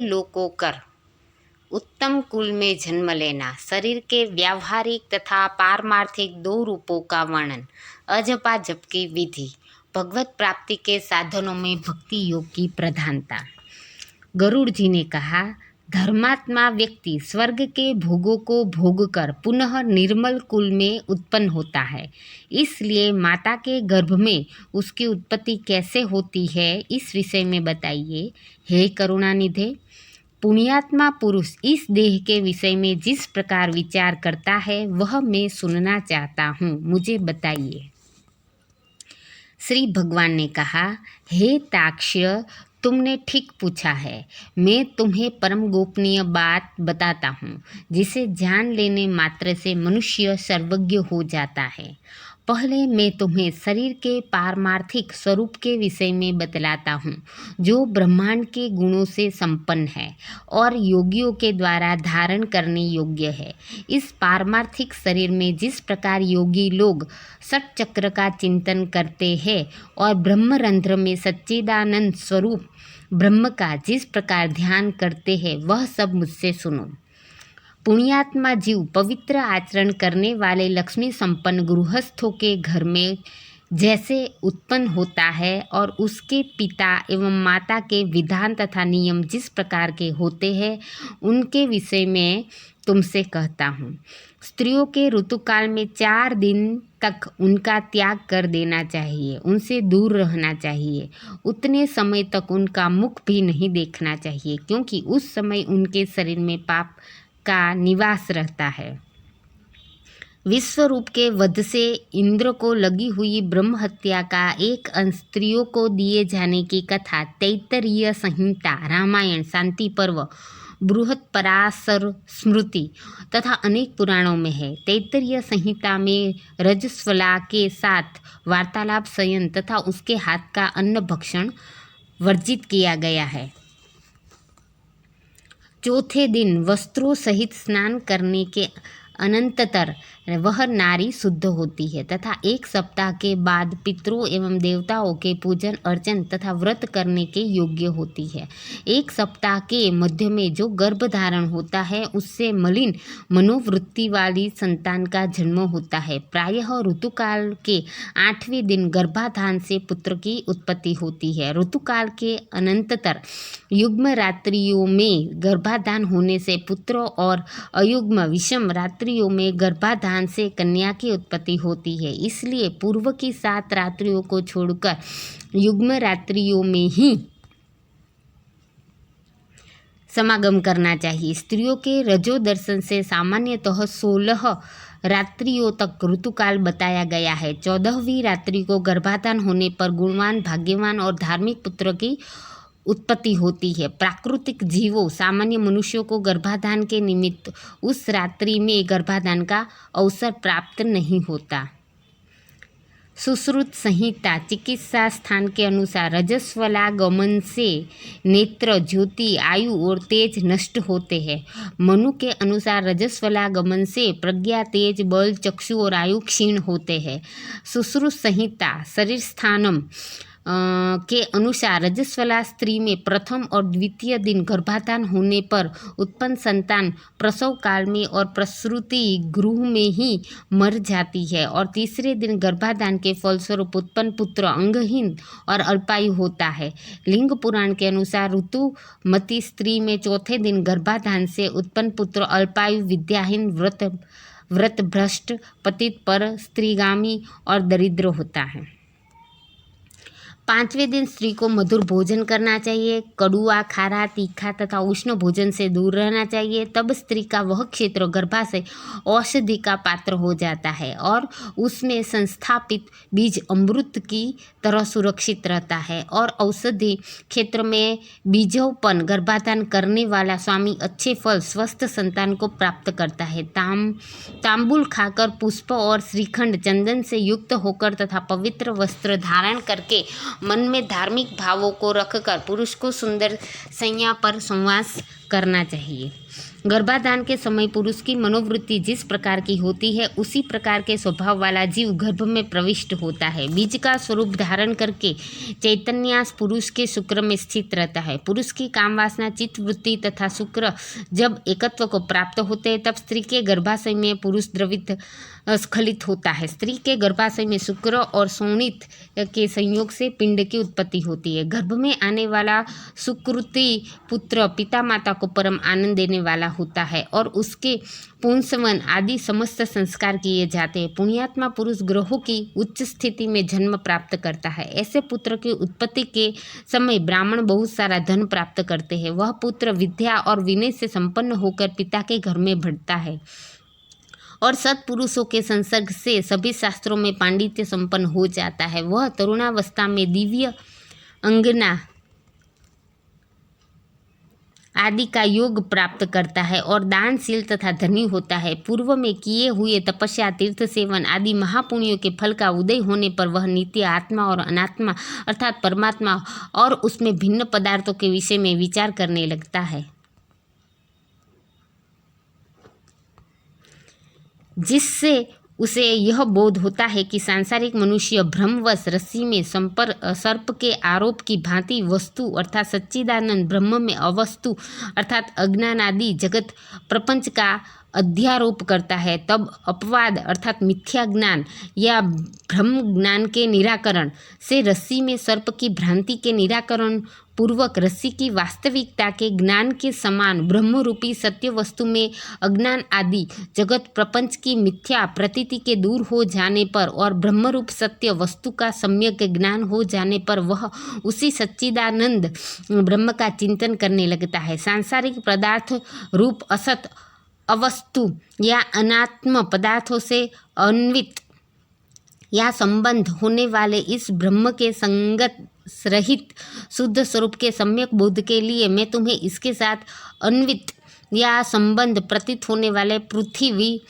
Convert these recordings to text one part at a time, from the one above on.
लोगों कर उत्तम कुल में जन्म लेना। शरीर के व्यावहारिक तथा पारमार्थिक दो रूपों का वर्णन। अजपा जप की विधि। भगवत प्राप्ति के साधनों में भक्ति योग की प्रधानता। गरुड़ जी ने कहा, धर्मात्मा व्यक्ति स्वर्ग के भोगों को भोग कर पुनः निर्मल कुल में उत्पन्न होता है। इसलिए माता के गर्भ में उसकी उत्पत्ति कैसे होती है, इस विषय में बताइए। हे करुणानिधे, पुण्यात्मा पुरुष इस देह के विषय में जिस प्रकार विचार करता है वह मैं सुनना चाहता हूँ, मुझे बताइए। श्री भगवान ने कहा, हे ताक्ष्य, तुमने ठीक पूछा है। मैं तुम्हें परम गोपनीय बात बताता हूँ जिसे जान लेने मात्र से मनुष्य सर्वज्ञ हो जाता है। पहले मैं तुम्हें शरीर के पारमार्थिक स्वरूप के विषय में बतलाता हूँ, जो ब्रह्मांड के गुणों से संपन्न है और योगियों के द्वारा धारण करने योग्य है। इस पारमार्थिक शरीर में जिस प्रकार योगी लोग षट चक्र का चिंतन करते हैं और ब्रह्मरंध्र में सच्चिदानंद स्वरूप ब्रह्म का जिस प्रकार ध्यान करते हैं, वह सब मुझसे सुनो। पुण्यात्मा जीव पवित्र आचरण करने वाले लक्ष्मी संपन्न गृहस्थों के घर में जैसे उत्पन्न होता है और उसके पिता एवं माता के विधान तथा नियम जिस प्रकार के होते हैं, उनके विषय में तुमसे कहता हूँ। स्त्रियों के ऋतुकाल में 4 दिन तक उनका त्याग कर देना चाहिए, उनसे दूर रहना चाहिए। उतने समय तक उनका मुख भी नहीं देखना चाहिए, क्योंकि उस समय उनके शरीर में पाप का निवास रहता है। विश्वरूप के वध से इंद्र को लगी हुई ब्रह्म हत्या का एक अंश स्त्रियों को दिए जाने की कथा तैत्तरीय संहिता, रामायण, शांति पर्व, बृहत पराशर स्मृति तथा अनेक पुराणों में है। तैत्तरीय संहिता में रजस्वला के साथ वार्तालाप, शयन तथा उसके हाथ का अन्न भक्षण वर्जित किया गया है। चौथे दिन वस्त्रों सहित स्नान करने के अनंतर वह नारी शुद्ध होती है तथा 1 सप्ताह के बाद पितरों एवं देवताओं के पूजन अर्चन तथा व्रत करने के योग्य होती है। 1 सप्ताह के मध्य में जो गर्भ धारण होता है, उससे मलिन मनोवृत्ति वाली संतान का जन्म होता है। प्रायः ऋतुकाल के 8वें दिन गर्भाधान से पुत्र की उत्पत्ति होती है। ऋतुकाल के अनंतर युग्म रात्रियों में गर्भाधान होने से पुत्र और अयुग्म विषम रात्रियों में गर्भाधान से कन्या की उत्पत्ति होती है। इसलिए पूर्व की 7 रात्रियों को छोड़कर युग्म रात्रियों में ही समागम करना चाहिए। स्त्रियों के रजो दर्शन से सामान्यतः 16 रात्रियों तक ऋतुकाल बताया गया है। 14वीं रात्रि को गर्भाधान होने पर गुणवान, भाग्यवान और धार्मिक पुत्र की उत्पत्ति होती है। प्राकृतिक जीवों, सामान्य मनुष्यों को गर्भाधान के निमित्त उस रात्रि में गर्भाधान का अवसर प्राप्त नहीं होता। सुश्रुत संहिता चिकित्सा स्थान के अनुसार रजस्वला गमन से नेत्र, ज्योति, आयु और तेज नष्ट होते हैं। मनु के अनुसार रजस्वला गमन से प्रज्ञा, तेज, बल, चक्षु और आयु क्षीण होते हैं। सुश्रुत संहिता शरीर स्थानम के अनुसार रजस्वला स्त्री में प्रथम और द्वितीय दिन गर्भाधान होने पर उत्पन्न संतान प्रसव काल में और प्रसूति गृह में ही मर जाती है और तीसरे दिन गर्भाधान के फलस्वरूप उत्पन्न पुत्र अंगहीन और अल्पायु होता है। लिंग पुराण के अनुसार ऋतुमती स्त्री में चौथे दिन गर्भाधान से उत्पन्न पुत्र अल्पायु, विद्याहीन, व्रतभ्रष्ट, पतित पर, स्त्रीगामी और दरिद्र होता है। 5वें दिन स्त्री को मधुर भोजन करना चाहिए। कड़ुआ, खारा, तीखा तथा उष्ण भोजन से दूर रहना चाहिए। तब स्त्री का वह क्षेत्र गर्भाशय औषधि का पात्र हो जाता है और उसमें संस्थापित बीज अमृत की तरह सुरक्षित रहता है और औषधि क्षेत्र में बीजोपन गर्भाधान करने वाला स्वामी अच्छे फल, स्वस्थ संतान को प्राप्त करता है। तांबुल खाकर, पुष्प और श्रीखंड, चंदन से युक्त होकर तथा पवित्र वस्त्र धारण करके मन में धार्मिक भावों को रखकर पुरुष को सुंदर शैया पर संवास करना चाहिए। गर्भाधान के समय पुरुष की मनोवृत्ति जिस प्रकार की होती है उसी प्रकार के स्वभाव वाला जीव गर्भ में प्रविष्ट होता है। बीज का स्वरूप धारण करके चैतन्यास पुरुष के शुक्र में स्थित रहता है। पुरुष की कामवासना, चित्त वृत्ति तथा शुक्र जब एकत्व को प्राप्त होते हैं तब स्त्री के गर्भाशय में पुरुष द्रवित स्खलित होता है। स्त्री के गर्भाशय में शुक्र और शोणित के संयोग से पिंड की उत्पत्ति होती है। गर्भ में आने वाला सुकृति पुत्र पिता माता को परम आनंद देने वाला होता है और उसके पुंसवन आदि समस्त संस्कार किए जाते हैं। पुण्यात्मा पुरुष ग्रहों की उच्च स्थिति में जन्म प्राप्त करता है। ऐसे पुत्र की उत्पत्ति के समय ब्राह्मण बहुत सारा धन प्राप्त करते हैं। वह पुत्र विद्या और विनय से संपन्न होकर पिता के घर में बढ़ता है और सत्पुरुषों के संसर्ग से सभी शास्त्रों में पांडित्य संपन्न हो जाता है। वह तरुणावस्था में दिव्य अंगना आदि का योग प्राप्त करता है और दानशील तथा धनी होता है। पूर्व में किए हुए तपस्या, तीर्थ सेवन आदि महापुण्यों के फल का उदय होने पर वह नित्य आत्मा और अनात्मा अर्थात परमात्मा और उसमें भिन्न पदार्थों के विषय में विचार करने लगता है, जिससे उसे यह बोध होता है कि सांसारिक मनुष्य भ्रमवश रस्सी में सर्प के आरोप की भांति वस्तु अर्थात सच्चिदानंद ब्रह्म में अवस्तु अर्थात अज्ञान आदि जगत प्रपंच का अध्यारोप करता है। तब अपवाद अर्थात मिथ्या ज्ञान या भ्रम ज्ञान के निराकरण से रस्सी में सर्प की भ्रांति के निराकरण पूर्वक रस्सी की वास्तविकता के ज्ञान के समान ब्रह्मरूपी सत्य वस्तु में अज्ञान आदि जगत प्रपंच की मिथ्या प्रतीति के दूर हो जाने पर और ब्रह्मरूप सत्य वस्तु का सम्यक ज्ञान हो जाने पर वह उसी सच्चिदानंद ब्रह्म का चिंतन करने लगता है। सांसारिक पदार्थ रूप असत अवस्तु या अनात्म पदार्थों से अन्वित या संबंध होने वाले इस ब्रह्म के संगत रहित शुद्ध स्वरूप के सम्यक बोध के लिए मैं तुम्हें इसके साथ अन्वित या संबंध प्रतीत होने वाले पृथ्वी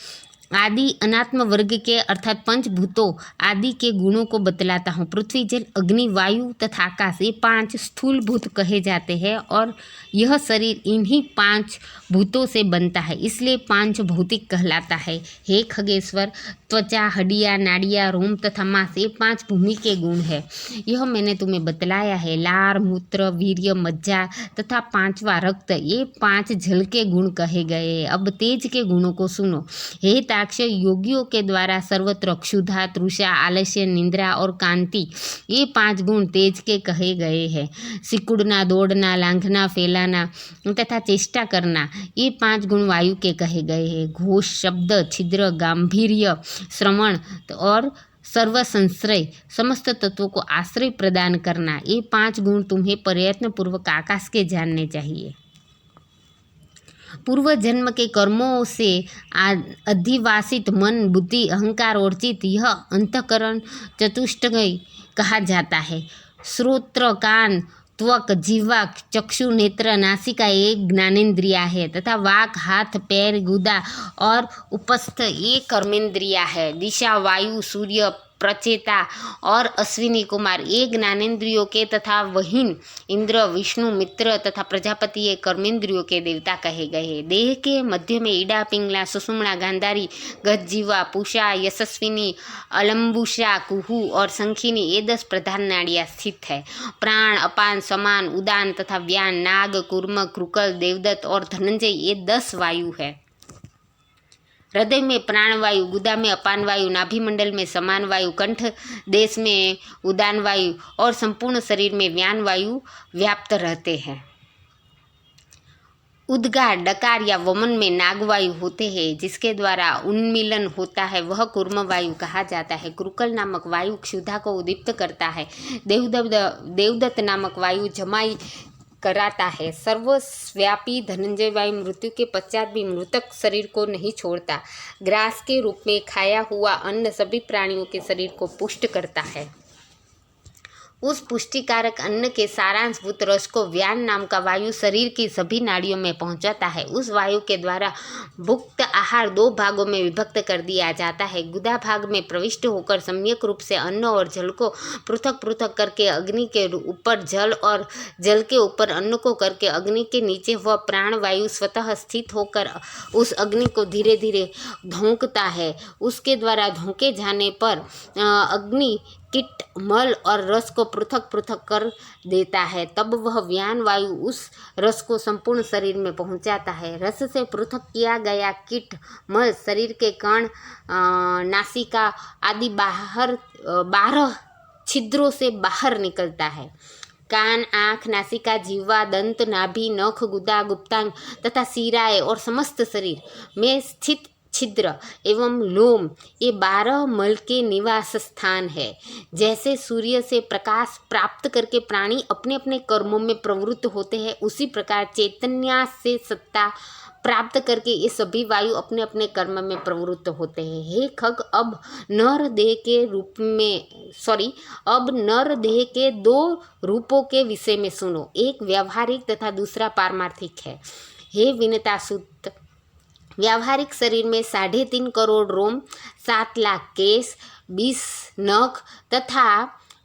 आदि अनात्म वर्ग के अर्थात पंचभूतों आदि के गुणों को बतलाता हूँ। पृथ्वी, जल, अग्नि, वायु तथा आकाश ये 5 स्थूल भूत कहे जाते हैं और यह शरीर इन्हीं 5 भूतों से बनता है, इसलिए 5 भौतिक कहलाता है। हे खगेश्वर, त्वचा, हड्डियाँ, नाड़ियाँ, रोम तथा मांस ये 5 भूमि के गुण है। यह मैंने तुम्हें बतलाया है। लार, मूत्र, वीर्य, मज्जा तथा 5वां रक्त ये 5 जल के गुण कहे गए। अब तेज के गुणों को सुनो। हे ताक्ष, योगियों के द्वारा सर्वत्र क्षुधा, तृषा, आलस्य, निंद्रा और कांति ये 5 गुण तेज के कहे गए हैं। सिकुड़ना, दौड़ना, लांघना, फैलाना तथा चेष्टा करना ये 5 गुण वायु के कहे गए हैं। घोष, शब्द, छिद्र, गांभीर्य, श्रवण और सर्व संश्रय समस्त तत्वों को आश्रय प्रदान करना ये 5 गुण तुम्हें प्रयत्न पूर्वक आकाश के जानने चाहिए। पूर्व जन्म के कर्मों से अधिवासित मन, बुद्धि, अहंकार और चित्त यह अंतःकरण चतुष्टय कहा जाता है। श्रोत्र, कान, त्वक, जीवा, चक्षु, नेत्र, नासिका ये ज्ञानेन्द्रिया है तथा वाक, हाथ, पैर, गुदा और उपस्थ ये कर्मेंद्रिया है। दिशा, वायु, सूर्य, प्रचेता और अश्विनी कुमार ये ज्ञानेन्द्रियों के तथा वहीन इंद्र, विष्णु, मित्र तथा प्रजापति ये कर्मेंद्रियों के देवता कहे गए। देह के मध्य में ईड़ा, पिंगला, सुषुम्ना, गांधारी, गज्जीवा, पूषा, यशस्विनी, अलम्बुषा, कुहू और शंखिनी ये 10 प्रधान नाड़ियाँ स्थित है। प्राण, अपान, समान, उदान तथा व्यान, नाग, कूर्म, कृकल, देवदत्त और धनंजय ये 10 वायु है। हृदय में प्राण वायु, गुदा में अपान वायु, नाभि मंडल में समान वायु, कंठ देश में उदान वायु और संपूर्ण शरीर में व्यान वायु व्याप्त रहते हैं। उद्गार, डकार या वमन में नागवायु होते हैं, जिसके द्वारा उन्मीलन होता है वह कूर्म वायु कहा जाता है। क्रुकल नामक वायु क्षुधा को उद्दीप्त करता है। देवदत्त नामक वायु जमाई कराता है। सर्वव्यापी धनंजय वायु मृत्यु के पश्चात भी मृतक शरीर को नहीं छोड़ता। ग्रास के रूप में खाया हुआ अन्न सभी प्राणियों के शरीर को पुष्ट करता है। उस पुष्टिकारक अन्न के सारांशभूत रस को व्यान नाम का वायु शरीर की सभी नाड़ियों में पहुंचाता है। उस वायु के द्वारा भुक्त आहार 2 भागों में विभक्त कर दिया जाता है। गुदा भाग में प्रविष्ट होकर सम्यक रूप से अन्न और जल को पृथक पृथक करके अग्नि के ऊपर जल और जल के ऊपर अन्न को करके अग्नि के नीचे वह प्राण वायु स्वतः स्थित होकर उस अग्नि को धीरे धीरे धोंकता है। उसके द्वारा धोंके जाने पर अग्नि कीट मल और रस को पृथक पृथक कर देता है। तब वह व्यान वायु उस रस को संपूर्ण शरीर में पहुंचाता है। रस से पृथक किया गया कीट मल शरीर के कण नासिका आदि 12 छिद्रों से बाहर निकलता है। कान, आँख, नासिका, जीवा, दंत, नाभि, नख, गुदा, गुप्तांग तथा सिराएं और समस्त शरीर में स्थित छिद्र एवं लोम ये 12 मल के निवास स्थान है। जैसे सूर्य से प्रकाश प्राप्त करके प्राणी अपने अपने कर्मों में प्रवृत्त होते हैं, उसी प्रकार चैतन्य से सत्ता प्राप्त करके ये सभी वायु अपने अपने कर्म में प्रवृत्त होते हैं। हे खग, अब नर देह के 2 रूपों के विषय में सुनो। एक व्यावहारिक तथा दूसरा पारमार्थिक है। हे विनतासुत, व्यावहारिक शरीर में 3.5 करोड़ रोम, 7 लाख केश, 20 नख तथा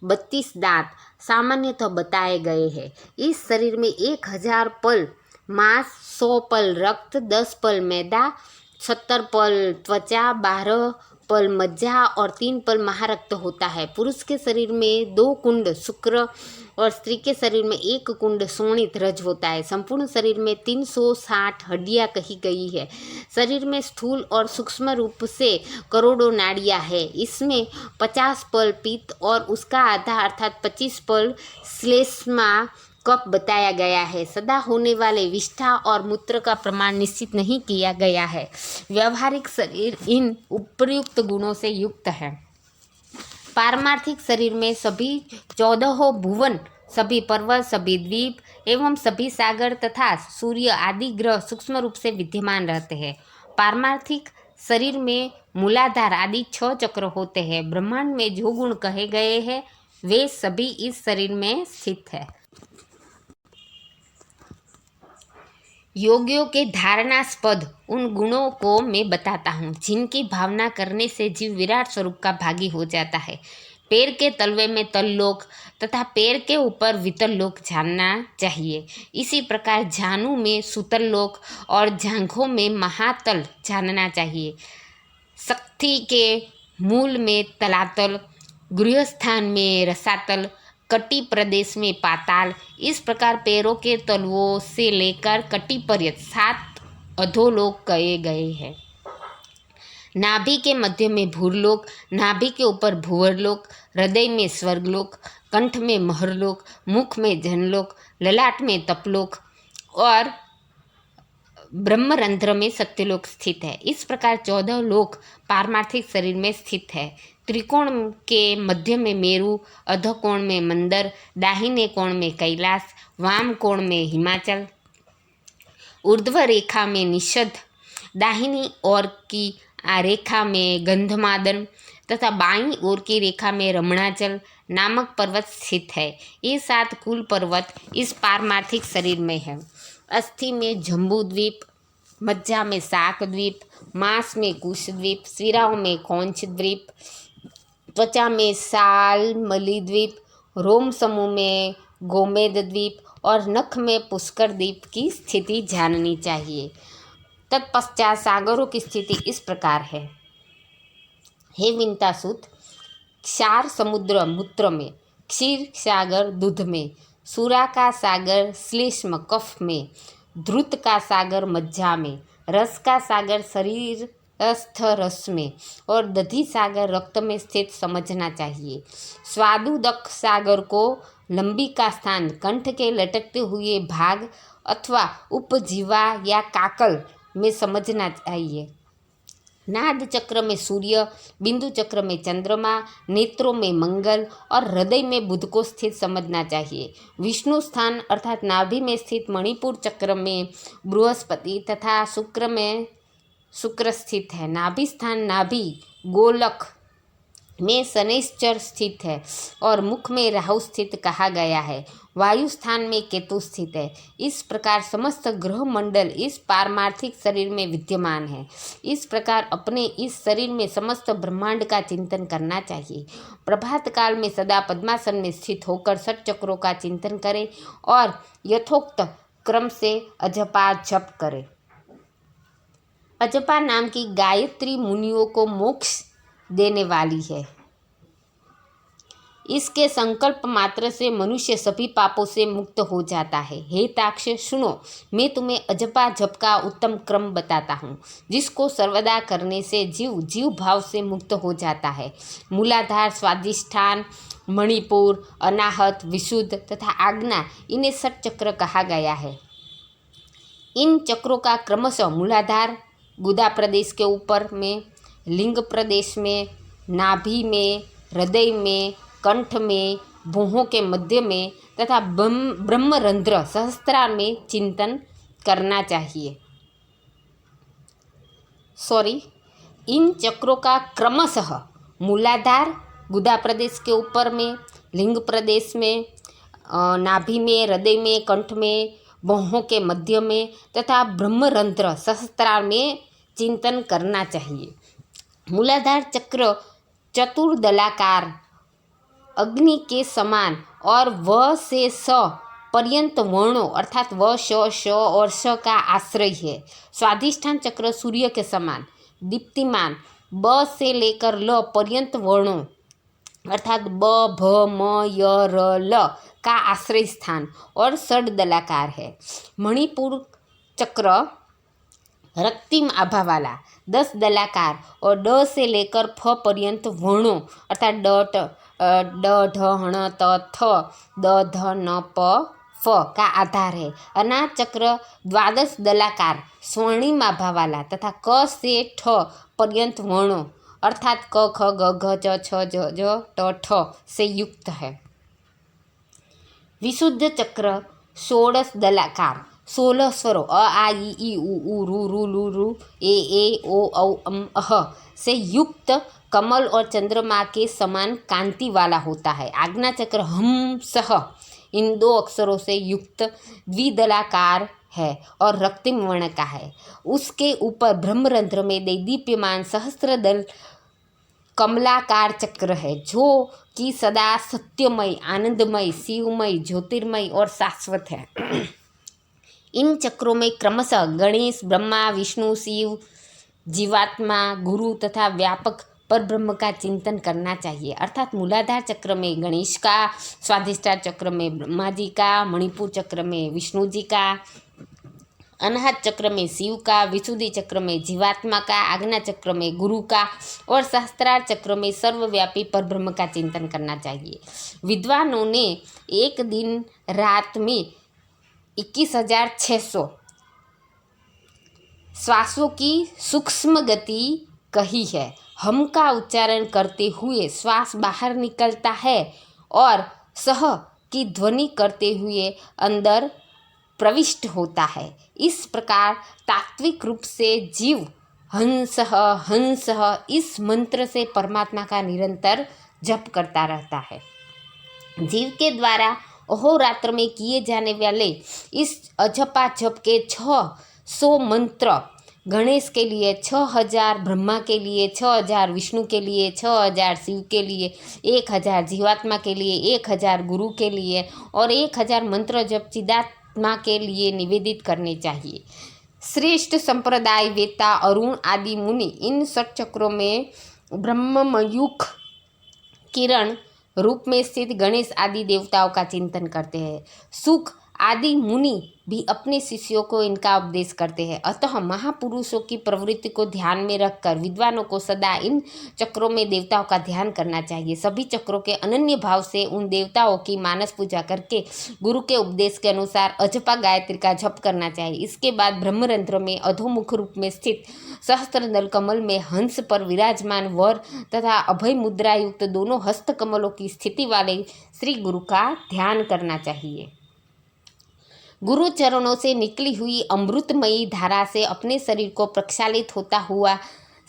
32 दांत सामान्यतः बताए गए हैं। इस शरीर में 1000 पल मांस, 100 पल रक्त, 10 पल मैदा, 70 पल त्वचा, 12 पल मज्जा और 3 पल महारक्त होता है। पुरुष के शरीर में 2 कुंड शुक्र और स्त्री के शरीर में 1 कुंड शोणित रज होता है। संपूर्ण शरीर में 360 हड्डियां कही गई है। शरीर में स्थूल और सूक्ष्म रूप से करोड़ों नाड़ियां है। इसमें 50 पल पित्त और उसका आधा अर्थात 25 पल श्लेष्मा कप बताया गया है। सदा होने वाले विष्ठा और मूत्र का प्रमाण निश्चित नहीं किया गया है। व्यावहारिक शरीर इन उपर्युक्त गुणों से युक्त है। पारमार्थिक शरीर में सभी 14 भुवन, सभी पर्वत, सभी द्वीप एवं सभी सागर तथा सूर्य आदि ग्रह सूक्ष्म रूप से विद्यमान रहते हैं। पारमार्थिक शरीर में मूलाधार आदि 6 चक्र होते हैं। ब्रह्मांड में जो गुण कहे गए हैं वे सभी इस शरीर में स्थित है। योगियों के धारणास्पद उन गुणों को मैं बताता हूँ जिनकी भावना करने से जीव विराट स्वरूप का भागी हो जाता है। पैर के तलवे में तललोक तथा पैर के ऊपर वितललोक जानना चाहिए। इसी प्रकार जानू में सुतललोक और जांघों में महातल जानना चाहिए। शक्ति के मूल में तलातल, गृहस्थान में रसातल, कटी प्रदेश में पाताल। इस प्रकार पैरों के तलवों से लेकर कटी पर्यंत 7 अधोलोक कहे गए हैं। नाभि के मध्य में भूरलोक, नाभि के ऊपर भूवरलोक, हृदय में स्वर्गलोक, कंठ में महरलोक, मुख में जनलोक, ललाट में तपलोक और ब्रह्मरंध्र में सत्यलोक स्थित है। इस प्रकार 14 लोक पारमार्थिक शरीर में स्थित है। त्रिकोण के मध्य में मेरु, अधः कोण में मंदर, दाहिने कोण में कैलाश, वाम कोण में हिमाचल, ऊर्ध्व रेखा में निषद, दाहिनी ओर की रेखा में गंधमादन तथा बाईं ओर की रेखा में रमणाचल नामक पर्वत स्थित है। ये 7 कुल पर्वत इस पारमार्थिक शरीर में है। अस्थि में जम्बू द्वीप, मज्जा में शाक द्वीप, मांस में कुश द्वीप, सिराओं में कौंच द्वीप, त्वचा में सालमली द्वीप, रोम समूह में गोमेद द्वीप और नख में पुष्कर द्वीप की स्थिति जाननी चाहिए। तत्पश्चात सागरों की स्थिति इस प्रकार है। हे विंतासुत, क्षार समुद्र मूत्र में, क्षीर सागर दूध में, सूरा का सागर श्लेष्म कफ में, ध्रुत का सागर मज्जा में, रस का सागर शरीरस्थ रस में और दधि सागर रक्त में स्थित समझना चाहिए। स्वादुदक सागर को लंबी का स्थान कंठ के लटकते हुए भाग अथवा उपजीवा या काकल में समझना चाहिए। नाद चक्र में सूर्य, बिंदु चक्र में चंद्रमा, नेत्रों में मंगल और हृदय में बुध को स्थित समझना चाहिए। विष्णु स्थान अर्थात नाभि में स्थित मणिपुर चक्र में बृहस्पति तथा शुक्र में शुक्र स्थित है। नाभि स्थान नाभि गोलक में शनैश्चर स्थित है और मुख में राहु स्थित कहा गया है। वायु स्थान में केतु स्थित है। इस प्रकार समस्त ग्रह मंडल इस पारमार्थिक शरीर में विद्यमान है। इस प्रकार अपने इस शरीर में समस्त ब्रह्मांड का चिंतन करना चाहिए। प्रभात काल में सदा पद्मासन में स्थित होकर षट चक्रों का चिंतन करें और यथोक्त क्रम से अजपा जप करें। अजपा नाम की गायत्री मुनियों को मोक्ष देने वाली है। इसके संकल्प मात्र से मनुष्य सभी पापों से मुक्त हो जाता है। हे ताक्ष, सुनो, मैं तुम्हें अजपा जप का उत्तम क्रम बताता हूँ, जिसको सर्वदा करने से जीव भाव से मुक्त हो जाता है। मूलाधार, स्वादिष्ठान, मणिपुर, अनाहत, विशुद्ध तथा आज्ञा, इन्हें षट चक्र कहा गया है। इन चक्रों का क्रमशः मूलाधार गुदा प्रदेश के ऊपर में, लिंग प्रदेश में, नाभि में, हृदय में, कंठ में, भौहों के मध्य में तथा ब्रह्मरंध्र सहस्त्रार में चिंतन करना चाहिए। इन चक्रों का क्रमशः मूलाधार गुदा प्रदेश के ऊपर में, लिंग प्रदेश में, नाभि में, हृदय में, कंठ में, भौहों के मध्य में तथा ब्रह्मरंध्र सहस्त्रार में चिंतन करना चाहिए। मूलाधार चक्र चतुर्दलाकार अग्नि के समान और व से स पर्यंत वर्णों अर्थात व, श और श का आश्रय है। स्वाधिष्ठान चक्र सूर्य के समान दीप्तिमान ब से लेकर ल पर्यंत वर्णों अर्थात ब, भ, म, य, र, ल का आश्रय स्थान और षड्दलाकार है। मणिपुर चक्र रक्तिम आभा वाला 10 दलाकार और ड से लेकर फ पर्यंत वर्णों अर्थात ड, ढ, हण, त, थ, द, ध, न, प, फ का आधार है। अनाथ चक्र 12 दलाकार स्वर्णिम आभा वाला तथा क से ठ पर्यंत वर्णों अर्थात क, ख, ग, घ, च, छ, ज, ट, ठ से युक्त है। विशुद्ध चक्र 16 दलाकार 16 स्वरों अ, आ, ई, उ, रु, लु, ए, ओ, औ, अह से युक्त कमल और चंद्रमा के समान कांति वाला होता है। आज्ञा चक्र हम सह इन 2 अक्षरों से युक्त द्विदलाकार है और रक्तिम वर्ण का है। उसके ऊपर ब्रह्मरंध्र में दैदीप्यमान सहस्त्रदल कमलाकार चक्र है, जो कि सदा सत्यमय, आनंदमय, शिवमय, ज्योतिर्मय और शाश्वत है। इन चक्रों में क्रमशः गणेश, ब्रह्मा, विष्णु, शिव, जीवात्मा, गुरु तथा व्यापक परब्रह्म का चिंतन करना चाहिए। अर्थात मूलाधार चक्र में गणेश का, स्वाधिष्ठान चक्र में ब्रह्मा जी का, मणिपुर चक्र में विष्णु जी का, अनाहत चक्र में शिव का, विशुद्धि चक्र में जीवात्मा का, आज्ञा चक्र में गुरु का और सहस्त्रार चक्र में सर्वव्यापी परब्रह्म का चिंतन करना चाहिए। विद्वानों ने एक दिन रात में 21,600 श्वासों की सूक्ष्म गति कही है। हम का उच्चारण करते हुए श्वास बाहर निकलता है और सह की ध्वनि करते हुए अंदर प्रविष्ट होता है। इस प्रकार तात्विक रूप से जीव हंस हंस इस मंत्र से परमात्मा का निरंतर जप करता रहता है। जीव के द्वारा अहोरात्र में किए जाने वाले इस अजपा जप के 600 मंत्र गणेश के लिए 6,000, ब्रह्मा के लिए 6,000, विष्णु के लिए 6,000, शिव के लिए 1,000, जीवात्मा के लिए 1,000, गुरु के लिए और 1,000 मंत्र जप चिदात्मा के लिए निवेदित करने चाहिए। श्रेष्ठ संप्रदाय वेता, अरुण आदि मुनि इन 6 चक्रों में ब्रह्ममयुख किरण रूप में स्थित गणेश आदि देवताओं का चिंतन करते हैं। सुख आदि मुनि भी अपने शिष्यों को इनका उपदेश करते हैं। अतः महापुरुषों की प्रवृत्ति को ध्यान में रखकर विद्वानों को सदा इन चक्रों में देवताओं का ध्यान करना चाहिए। सभी चक्रों के अनन्य भाव से उन देवताओं की मानस पूजा करके गुरु के उपदेश के अनुसार अजपा गायत्री का जप करना चाहिए। इसके बाद ब्रह्मरंध्र में अधोमुख रूप में स्थित सहस्त्रदल कमल में हंस पर विराजमान वर तथा अभय मुद्रा युक्त दोनों हस्त कमलों की स्थिति वाले श्री गुरु का ध्यान करना चाहिए। गुरु चरणों से निकली हुई अमृतमयी धारा से अपने शरीर को प्रक्षालित होता हुआ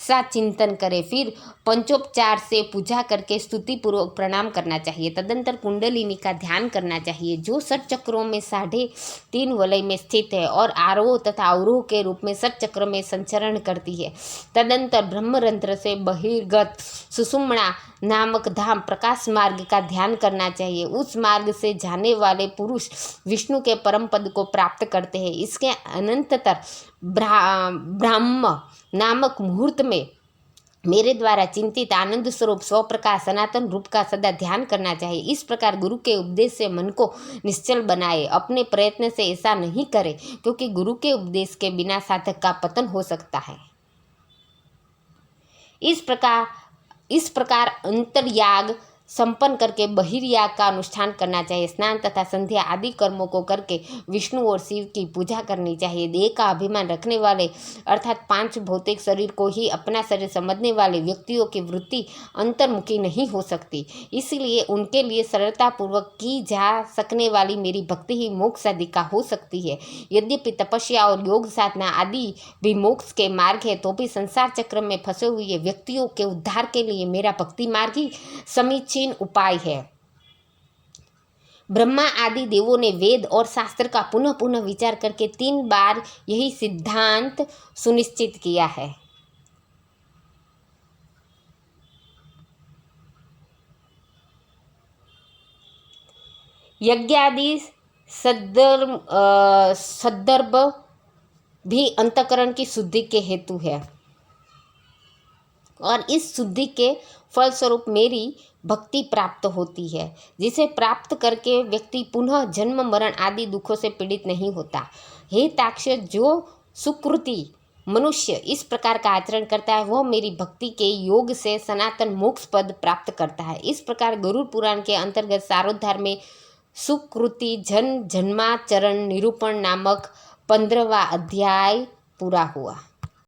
सा चिंतन करें। फिर पंचोपचार से पूजा करके स्तुति पूर्वक प्रणाम करना चाहिए। तदंतर कुंडलिनी का ध्यान करना चाहिए जो षट चक्रों में 3.5 वलय में स्थित है और आरोह तथा अवरोह के रूप में षट चक्र में संचरण करती है। तदंतर ब्रह्मरंध्र से बहिर्गत सुषुम्ना नामक धाम प्रकाश मार्ग का ध्यान करना चाहिए। उस मार्ग से जाने वाले पुरुष विष्णु के परम पद को प्राप्त करते हैं। इसके अनंतर ब्राह्म नामक मुहूर्त में मेरे द्वारा चिंतित आनंद स्वरूप स्वप्रकाश सनातन रूप का सदा ध्यान करना चाहिए। इस प्रकार गुरु के उपदेश से मन को निश्चल बनाए। अपने प्रयत्न से ऐसा नहीं करे क्योंकि गुरु के उपदेश के बिना साधक का पतन हो सकता है। इस प्रकार अंतर्याग संपन्न करके बहिर्याग का अनुष्ठान करना चाहिए। स्नान तथा संध्या आदि कर्मों को करके विष्णु और शिव की पूजा करनी चाहिए। देह का अभिमान रखने वाले अर्थात 5 भौतिक शरीर को ही अपना शरीर समझने वाले व्यक्तियों की वृत्ति अंतर्मुखी नहीं हो सकती। इसलिए उनके लिए सरलतापूर्वक की जा सकने वाली मेरी भक्ति ही मोक्ष आदि का हो सकती है। यद्यपि तपस्या और योग साधना आदि भी मोक्ष के मार्ग है, तो भी संसार चक्र में फंसे हुए व्यक्तियों के उद्धार के लिए मेरा भक्ति मार्ग ही समीचीन उपाय है। ब्रह्मा आदि देवों ने वेद और शास्त्र का पुनः पुनः विचार करके 3 बार यही सिद्धांत सुनिश्चित किया है। यज्ञादि सदर्भ भी अंतःकरण की शुद्धि के हेतु है और इस शुद्धि के फलस्वरूप मेरी भक्ति प्राप्त होती है, जिसे प्राप्त करके व्यक्ति पुनः जन्म मरण आदि दुखों से पीड़ित नहीं होता। हे ताक्ष, जो सुकृति मनुष्य इस प्रकार का आचरण करता है वह मेरी भक्ति के योग से सनातन मोक्ष पद प्राप्त करता है। इस प्रकार गरुड़ पुराण के अंतर्गत सारोद्धार में सुकृति जन्माचरण निरूपण नामक 15वां अध्याय पूरा हुआ।